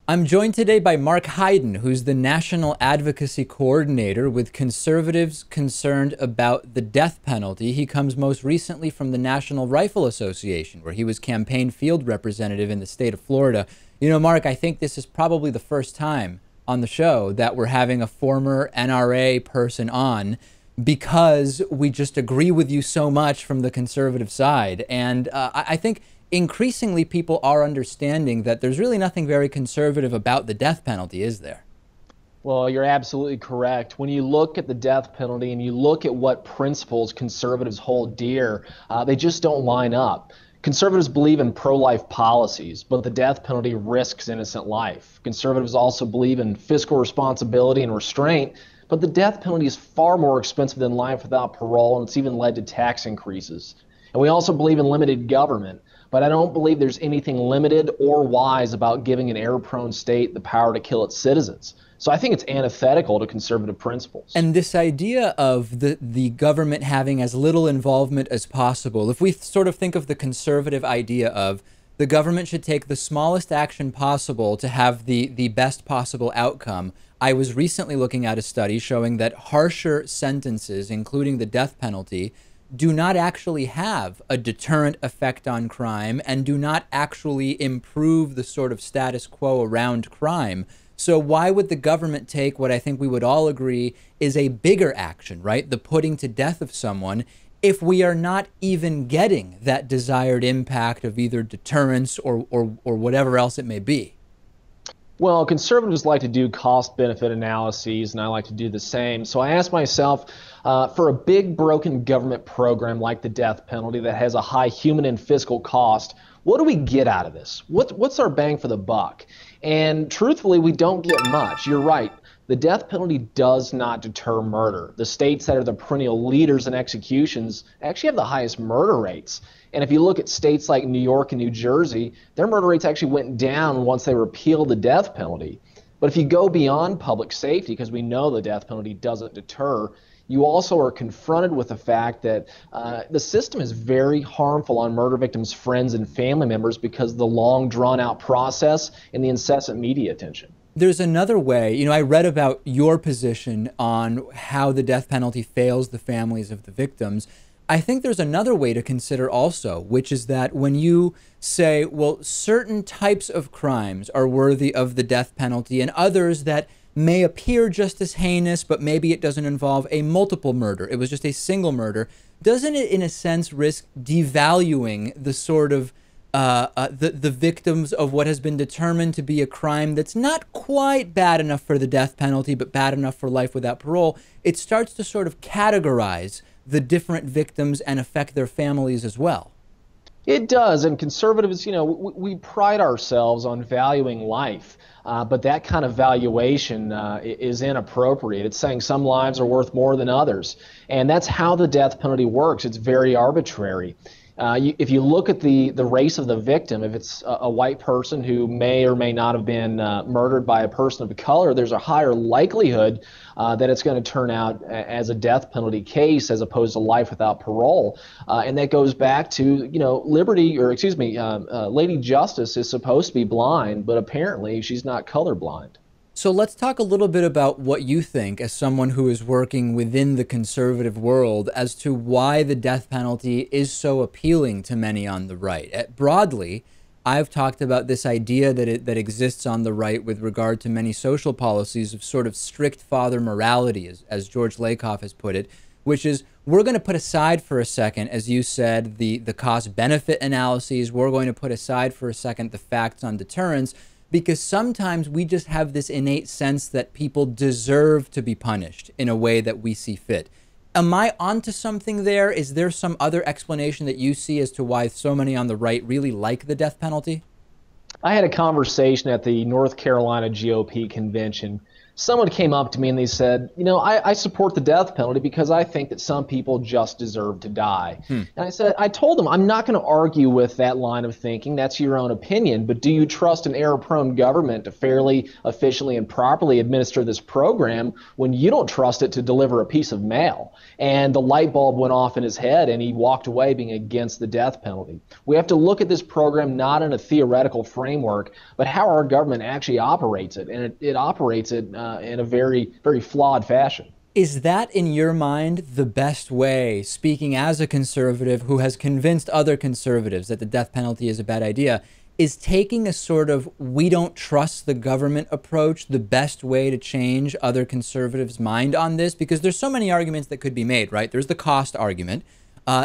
I'm joined today by Marc Hyden, who's the National Advocacy Coordinator with conservatives concerned about the death penalty. He comes most recently from the National Rifle Association, where he was campaign field representative in the state of Florida. You know, Marc, I think this is probably the first time on the show that we're having a former NRA person on, because we just agree with you so much from the conservative side. And I think increasingly people are understanding that there's really nothing very conservative about the death penalty, is there? Well, you're absolutely correct. When you look at the death penalty and you look at what principles conservatives hold dear, they just don't line up. Conservatives believe in pro-life policies, but the death penalty risks innocent life. Conservatives also believe in fiscal responsibility and restraint, but the death penalty is far more expensive than life without parole, and it's even led to tax increases. And we also believe in limited government, but I don't believe there's anything limited or wise about giving an error-prone state the power to kill its citizens. So I think it's antithetical to conservative principles. And this idea of the government having as little involvement as possible, if we sort of think of the conservative idea of the government should take the smallest action possible to have the best possible outcome. I was recently looking at a study showing that harsher sentences, including the death penalty, do not actually have a deterrent effect on crime and do not actually improve the sort of status quo around crime. So why would the government take what I think we would all agree is a bigger action, right? The putting to death of someone, if we are not even getting that desired impact of either deterrence or whatever else it may be? Well, conservatives like to do cost-benefit analyses, and I like to do the same. So I asked myself, for a big broken government program like the death penalty that has a high human and fiscal cost, what do we get out of this? What's our bang for the buck? And truthfully, we don't get much. You're right. The death penalty does not deter murder. The states that are the perennial leaders in executions actually have the highest murder rates. And if you look at states like New York and New Jersey, their murder rates actually went down once they repealed the death penalty. But if you go beyond public safety, because we know the death penalty doesn't deter, you also are confronted with the fact that the system is very harmful on murder victims' friends and family members because of the long, drawn-out process and the incessant media attention. There's another way. You know, I read about your position on how the death penalty fails the families of the victims. I think there's another way to consider also, which is that when you say, well, certain types of crimes are worthy of the death penalty and others that may appear just as heinous, but maybe it doesn't involve a multiple murder, it was just a single murder, doesn't it in a sense risk devaluing the sort of the victims of what has been determined to be a crime that's not quite bad enough for the death penalty, but bad enough for life without parole? It starts to sort of categorize the different victims and affect their families as well. It does, and conservatives, you know, we pride ourselves on valuing life, but that kind of valuation is inappropriate. It's saying some lives are worth more than others, and that's how the death penalty works. It's very arbitrary. If you look at the race of the victim, if it's a white person who may or may not have been murdered by a person of color, there's a higher likelihood that it's going to turn out as a death penalty case as opposed to life without parole. And that goes back to, you know, Lady Justice is supposed to be blind, but apparently she's not colorblind. So let's talk a little bit about what you think, as someone who is working within the conservative world, as to why the death penalty is so appealing to many on the right. Broadly, I've talked about this idea that exists on the right with regard to many social policies of sort of strict father morality, as George Lakoff has put it, which is we're going to put aside for a second, as you said, the cost-benefit analyses. We're going to put aside for a second the facts on deterrence, because sometimes we just have this innate sense that people deserve to be punished in a way that we see fit. Am I onto something there? Is there some other explanation that you see as to why so many on the right really like the death penalty? I had a conversation at the North Carolina GOP convention Someone came up to me and they said, I support the death penalty because I think that some people just deserve to die. And I told them, I'm not going to argue with that line of thinking. That's your own opinion. But do you trust an error-prone government to fairly, efficiently, and properly administer this program when you don't trust it to deliver a piece of mail? And the light bulb went off in his head and he walked away being against the death penalty. We have to look at this program not in a theoretical framework, but how our government actually operates it. And it operates it in a very, very flawed fashion. Is that, in your mind, the best way, speaking as a conservative who has convinced other conservatives that the death penalty is a bad idea, is taking a sort of we don't trust the government approach the best way to change other conservatives' mind on this? Because there's so many arguments that could be made, right? There's the cost argument.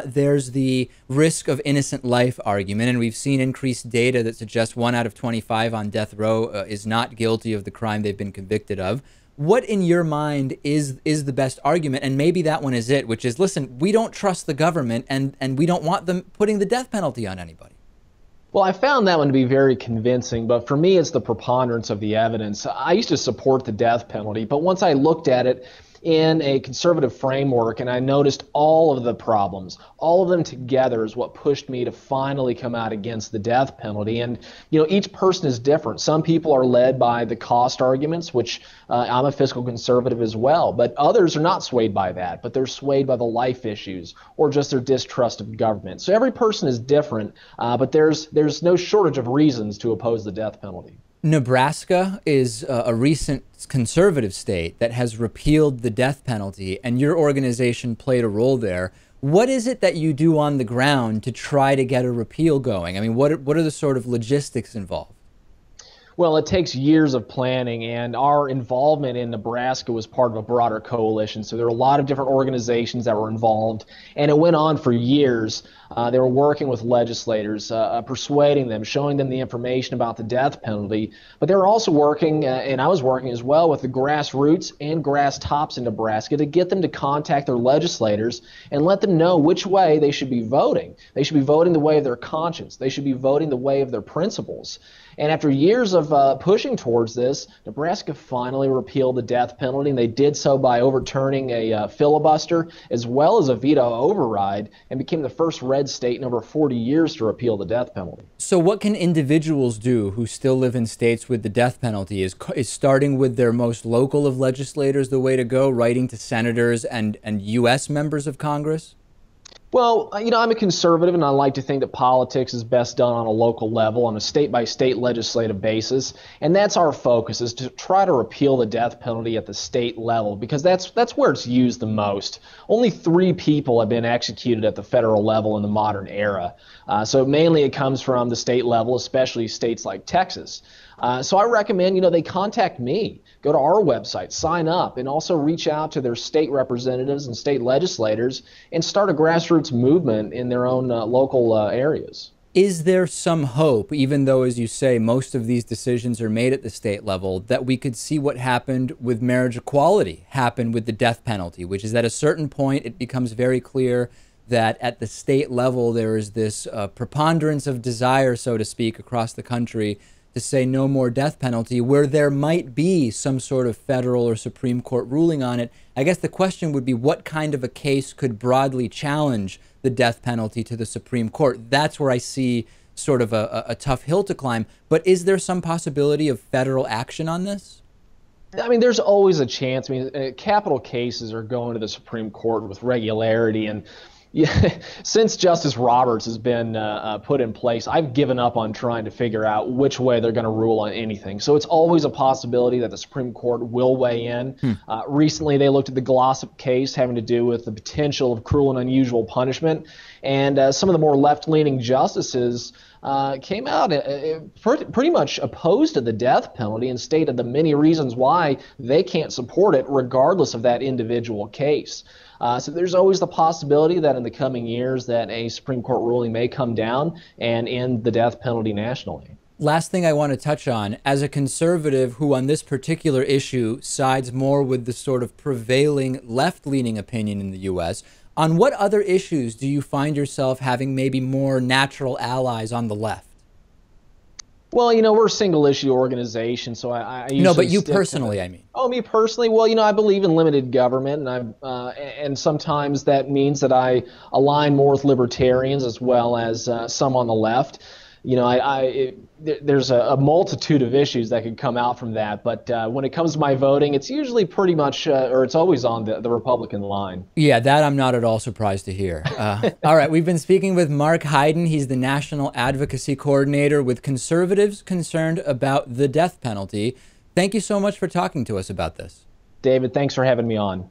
There's the risk of innocent life argument, and we've seen increased data that suggests 1 out of 25 on death row is not guilty of the crime they've been convicted of. What, in your mind, is the best argument? And maybe that one is it, which is, listen, we don't trust the government, and we don't want them putting the death penalty on anybody. Well, I found that one to be very convincing, but for me, it's the preponderance of the evidence. I used to support the death penalty, but once I looked at it in a conservative framework and I noticed all of the problems, all of them together is what pushed me to finally come out against the death penalty. And, each person is different. Some people are led by the cost arguments, which I'm a fiscal conservative as well, but others are not swayed by that, but they're swayed by the life issues or just their distrust of government. So every person is different, but there's no shortage of reasons to oppose the death penalty. Nebraska is a recent conservative state that has repealed the death penalty, and your organization played a role there. What is it that you do on the ground to try to get a repeal going? I mean, what are the sort of logistics involved? Well, it takes years of planning, and our involvement in Nebraska was part of a broader coalition. So there were a lot of different organizations that were involved, and it went on for years. They were working with legislators, persuading them, showing them the information about the death penalty. But they were also working, and I was working as well, with the grassroots and grass tops in Nebraska to get them to contact their legislators and let them know which way they should be voting. They should be voting the way of their conscience. They should be voting the way of their principles. And after years of pushing towards this, Nebraska finally repealed the death penalty, and they did so by overturning a filibuster as well as a veto override, and became the first red state in over 40 years to repeal the death penalty. So what can individuals do who still live in states with the death penalty? Is starting with their most local of legislators the way to go, writing to senators and U.S. members of Congress? Well, I'm a conservative, and I like to think that politics is best done on a local level, on a state-by-state legislative basis, and that's our focus, is to try to repeal the death penalty at the state level, because that's where it's used the most. Only 3 people have been executed at the federal level in the modern era, so mainly it comes from the state level, especially states like Texas. So I recommend, they contact me, go to our website, sign up, and also reach out to their state representatives and state legislators and start a grassroots movement in their own local areas. Is there some hope, even though, as you say, most of these decisions are made at the state level, that we could see what happened with marriage equality happen with the death penalty, which is at a certain point it becomes very clear that at the state level there is this preponderance of desire, so to speak, across the country to say no more death penalty, where there might be some sort of federal or Supreme Court ruling on it. I guess the question would be, what kind of a case could broadly challenge the death penalty to the Supreme Court? That's where I see sort of a tough hill to climb. But is there some possibility of federal action on this? I mean, there's always a chance. I mean, capital cases are going to the Supreme Court with regularity, and since Justice Roberts has been put in place, I've given up on trying to figure out which way they're going to rule on anything. So it's always a possibility that the Supreme Court will weigh in. Recently, they looked at the Glossop case having to do with the potential of cruel and unusual punishment. And some of the more left-leaning justices came out pretty much opposed to the death penalty and stated the many reasons why they can't support it regardless of that individual case. So there's always the possibility that in the coming years that a Supreme Court ruling may come down and end the death penalty nationally. Last thing I want to touch on, as a conservative who on this particular issue sides more with the sort of prevailing left-leaning opinion in the U.S., on what other issues do you find yourself having maybe more natural allies on the left? Well, we're a single issue organization, so I No, usually but you stick to the. personally, I mean. Oh, me personally? Well, I believe in limited government, and sometimes that means that I align more with libertarians as well as some on the left. There's a multitude of issues that could come out from that, but when it comes to my voting, it's usually pretty much, or it's always on the Republican line. Yeah, that I'm not at all surprised to hear. All right, we've been speaking with Marc Hyden. He's the National Advocacy Coordinator with conservatives concerned about the death penalty. Thank you so much for talking to us about this. David, thanks for having me on.